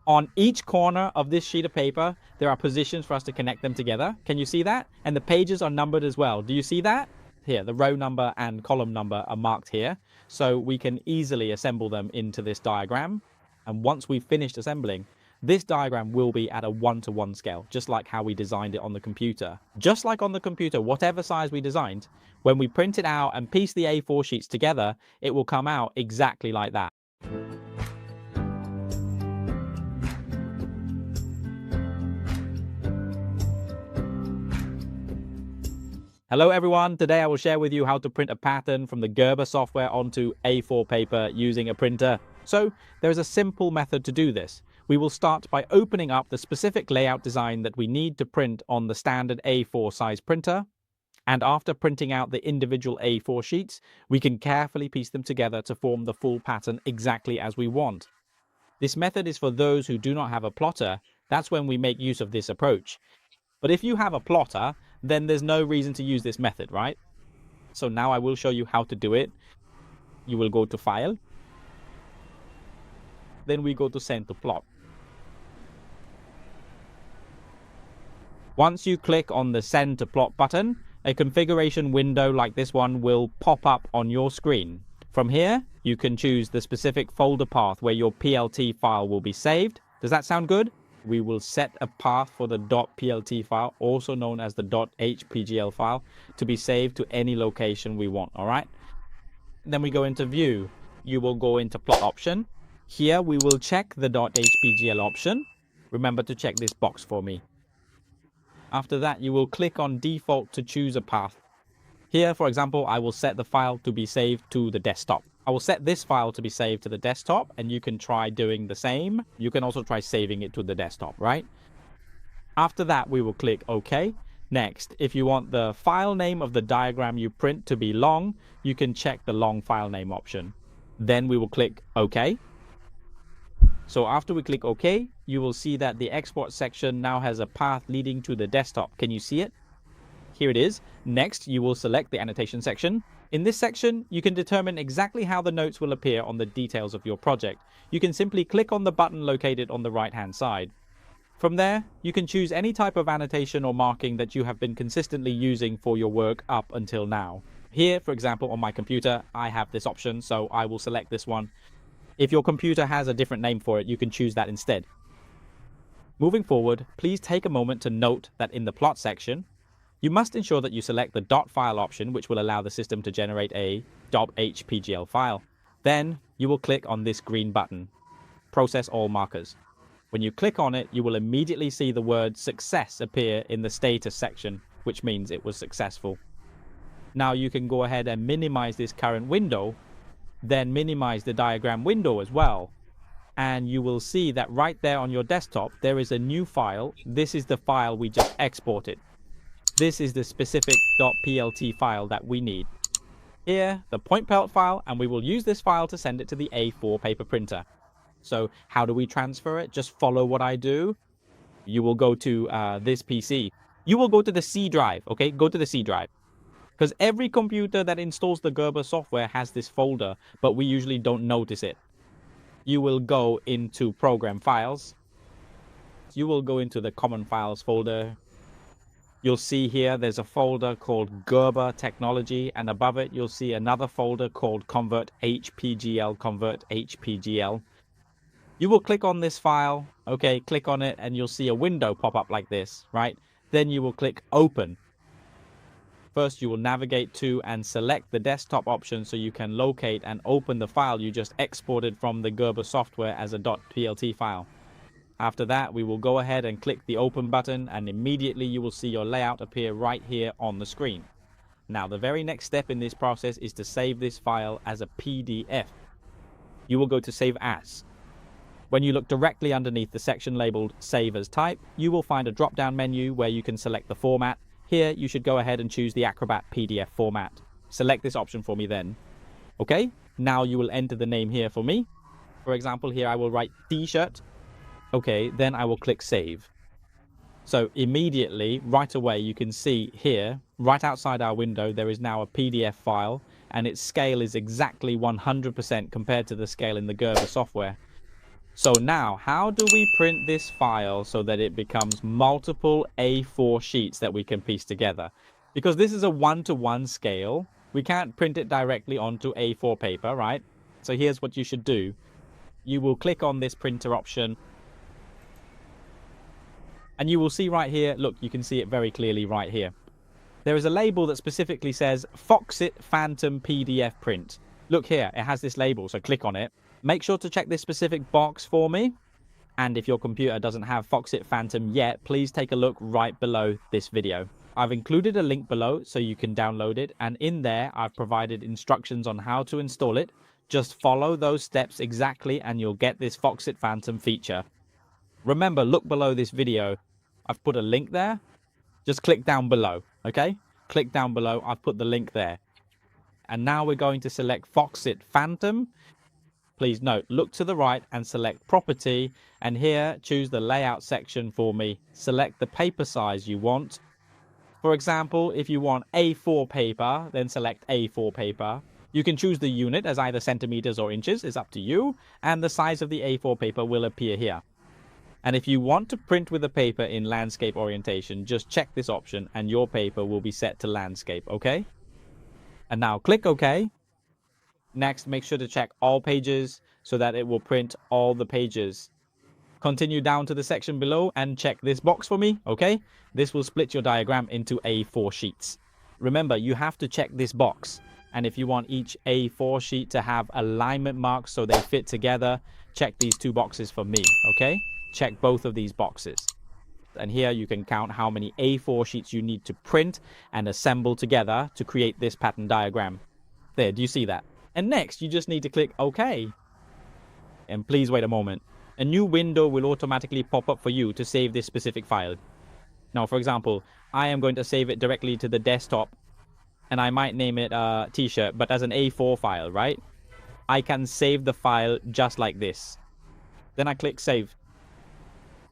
On each corner of this sheet of paper, there are positions for us to connect them together. Can you see that? And the pages are numbered as well. Do you see that? Here, the row number and column number are marked here. So we can easily assemble them into this diagram. And once we've finished assembling, this diagram will be at a 1-to-1 scale, just like how we designed it on the computer. Just like on the computer, whatever size we designed, when we print it out and piece the A4 sheets together, it will come out exactly like that. Hello everyone, today I will share with you how to print a pattern from the Gerber software onto A4 paper using a printer. So there is a simple method to do this. We will start by opening up the specific layout design that we need to print on the standard A4 size printer. And after printing out the individual A4 sheets, we can carefully piece them together to form the full pattern exactly as we want. This method is for those who do not have a plotter. That's when we make use of this approach. But if you have a plotter, then there's no reason to use this method, right? So now I will show you how to do it. You will go to File. Then we go to Send to Plot. Once you click on the Send to Plot button, a configuration window like this one will pop up on your screen. From here, you can choose the specific folder path where your PLT file will be saved. Does that sound good? We will set a path for the .plt file, also known as the .hpgl file, to be saved to any location we want, all right? Then we go into View. You will go into Plot option. Here we will check the .hpgl option. Remember to check this box for me. After that, you will click on Default to choose a path. Here, for example, I will set the file to be saved to the desktop. I will set this file to be saved to the desktop, and you can try doing the same. You can also try saving it to the desktop, right? After that, we will click OK. Next, if you want the file name of the diagram you print to be long, you can check the long file name option. Then we will click OK. So after we click OK, you will see that the export section now has a path leading to the desktop. Can you see it? Here it is. Next, you will select the annotation section. In this section, you can determine exactly how the notes will appear on the details of your project. You can simply click on the button located on the right-hand side. From there, you can choose any type of annotation or marking that you have been consistently using for your work up until now. Here, for example, on my computer, I have this option, so I will select this one. If your computer has a different name for it, you can choose that instead. Moving forward, please take a moment to note that in the plot section, you must ensure that you select the .file option, which will allow the system to generate a .hpgl file. Then you will click on this green button, Process All Markers. When you click on it, you will immediately see the word Success appear in the status section, which means it was successful. Now you can go ahead and minimize this current window, then minimize the diagram window as well. And you will see that right there on your desktop, there is a new file. This is the file we just exported. This is the specific .plt file that we need. Here, the point pelt file, and we will use this file to send it to the A4 paper printer. So how do we transfer it? Just follow what I do. You will go to this PC. You will go to the C drive, okay? Go to the C drive. Because every computer that installs the Gerber software has this folder, but we usually don't notice it. You will go into Program Files. You will go into the Common Files folder. You'll see here there's a folder called Gerber Technology, and above it you'll see another folder called Convert HPGL. You will click on this file, okay, click on it, and you'll see a window pop up like this, right? Then you will click Open. First, you will navigate to and select the desktop option so you can locate and open the file you just exported from the Gerber software as a .plt file. After that, we will go ahead and click the Open button, and immediately you will see your layout appear right here on the screen. Now, the very next step in this process is to save this file as a PDF. You will go to Save As. When you look directly underneath the section labeled Save as Type, you will find a drop-down menu where you can select the format. Here, you should go ahead and choose the Acrobat PDF format. Select this option for me then. Okay, now you will enter the name here for me. For example, here I will write T-shirt. Okay, then I will click Save. So immediately, right away, you can see here, right outside our window, there is now a PDF file, and its scale is exactly 100% compared to the scale in the Gerber software. So now, how do we print this file so that it becomes multiple A4 sheets that we can piece together? Because this is a 1-to-1 scale, we can't print it directly onto A4 paper, right? So here's what you should do. You will click on this printer option, and you will see right here, look, you can see it very clearly right here. There is a label that specifically says Foxit Phantom PDF Print. Look here, it has this label, so click on it. Make sure to check this specific box for me. And if your computer doesn't have Foxit Phantom yet, please take a look right below this video. I've included a link below so you can download it. And in there, I've provided instructions on how to install it. Just follow those steps exactly and you'll get this Foxit Phantom feature. Remember, look below this video. I've put a link there. Just click down below, okay? Click down below. I've put the link there. And now we're going to select Foxit Phantom. Please note, look to the right and select Property. And here, choose the Layout section for me. Select the paper size you want. For example, if you want A4 paper, then select A4 paper. You can choose the unit as either centimeters or inches. It's up to you. And the size of the A4 paper will appear here. And if you want to print with the paper in landscape orientation, just check this option and your paper will be set to landscape, okay? And now click OK. Next, make sure to check all pages so that it will print all the pages. Continue down to the section below and check this box for me, okay? This will split your diagram into A4 sheets. Remember, you have to check this box. And if you want each A4 sheet to have alignment marks so they fit together, check these two boxes for me, okay? Check both of these boxes. And here you can count how many A4 sheets you need to print and assemble together to create this pattern diagram. There, do you see that? And next, you just need to click OK. And please wait a moment. A new window will automatically pop up for you to save this specific file. Now, for example, I am going to save it directly to the desktop. And I might name it t-shirt, but as an A4 file, right? I can save the file just like this. Then I click Save.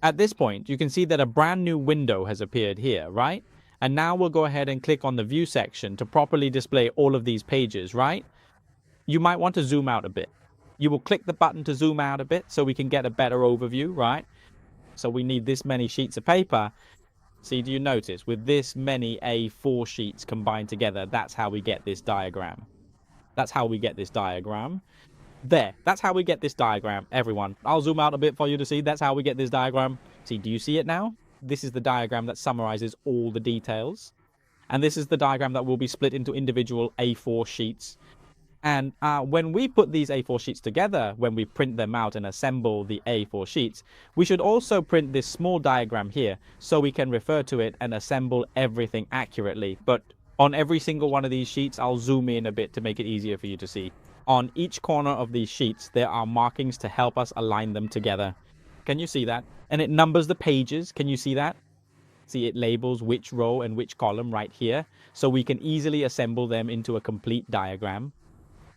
At this point, you can see that a brand new window has appeared here, right? And now we'll go ahead and click on the View section to properly display all of these pages, right? You might want to zoom out a bit. You will click the button to zoom out a bit so we can get a better overview, right? So we need this many sheets of paper. See, do you notice? With this many A4 sheets combined together, that's how we get this diagram. That's how we get this diagram. There, that's how we get this diagram, everyone. I'll zoom out a bit for you to see. That's how we get this diagram. See, do you see it now? This is the diagram that summarizes all the details. And this is the diagram that will be split into individual A4 sheets. And when we put these A4 sheets together, when we print them out and assemble the A4 sheets, we should also print this small diagram here so we can refer to it and assemble everything accurately. But on every single one of these sheets, I'll zoom in a bit to make it easier for you to see. On each corner of these sheets, there are markings to help us align them together. Can you see that? And it numbers the pages. Can you see that? See, it labels which row and which column right here, so we can easily assemble them into a complete diagram.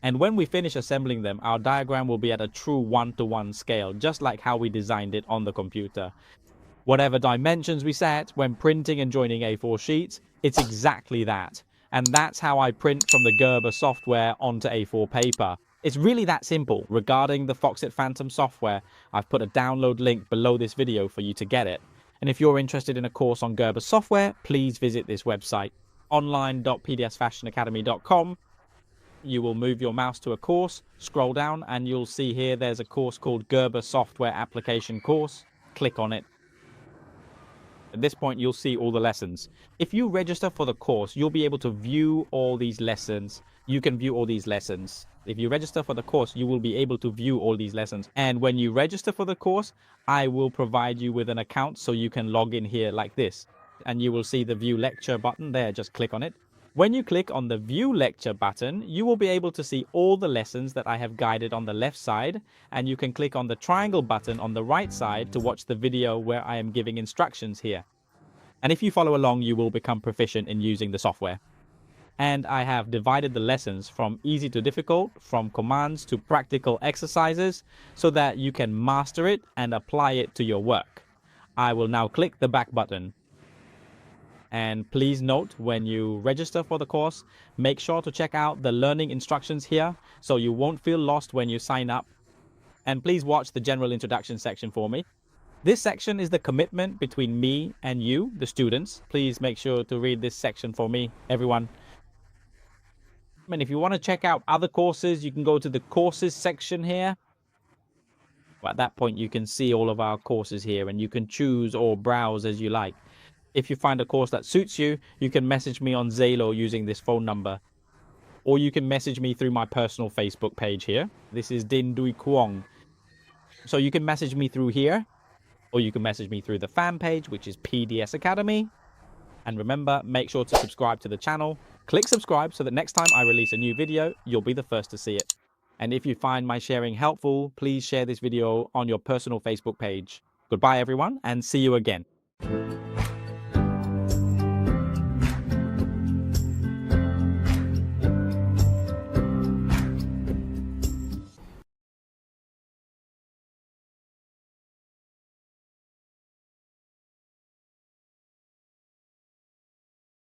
And when we finish assembling them, our diagram will be at a true 1-to-1 scale, just like how we designed it on the computer. Whatever dimensions we set when printing and joining A4 sheets, it's exactly that. And that's how I print from the Gerber software onto A4 paper. It's really that simple. Regarding the Foxit Phantom software, I've put a download link below this video for you to get it. And if you're interested in a course on Gerber software, please visit this website, online.pdsfashionacademy.com. You will move your mouse to a course, scroll down, and you'll see here there's a course called Gerber Software Application Course. Click on it. At this point, you'll see all the lessons. If you register for the course, you'll be able to view all these lessons. You can view all these lessons. If you register for the course, you will be able to view all these lessons. And when you register for the course, I will provide you with an account so you can log in here like this. And you will see the View Lecture button there. Just click on it. When you click on the View Lecture button, you will be able to see all the lessons that I have guided on the left side, and you can click on the triangle button on the right side to watch the video where I am giving instructions here. And if you follow along, you will become proficient in using the software. And I have divided the lessons from easy to difficult, from commands to practical exercises, so that you can master it and apply it to your work. I will now click the back button. And please note, when you register for the course, make sure to check out the learning instructions here so you won't feel lost when you sign up. And please watch the general introduction section for me. This section is the commitment between me and you, the students. Please make sure to read this section for me, everyone. And if you want to check out other courses, you can go to the courses section here. At that point, you can see all of our courses here, and you can choose or browse as you like. If you find a course that suits you, you can message me on Zalo using this phone number. Or you can message me through my personal Facebook page here. This is Din Dui Kuong. So you can message me through here, or you can message me through the fan page, which is PDS Academy. And remember, make sure to subscribe to the channel. Click subscribe so that next time I release a new video, you'll be the first to see it. And if you find my sharing helpful, please share this video on your personal Facebook page. Goodbye, everyone, and see you again.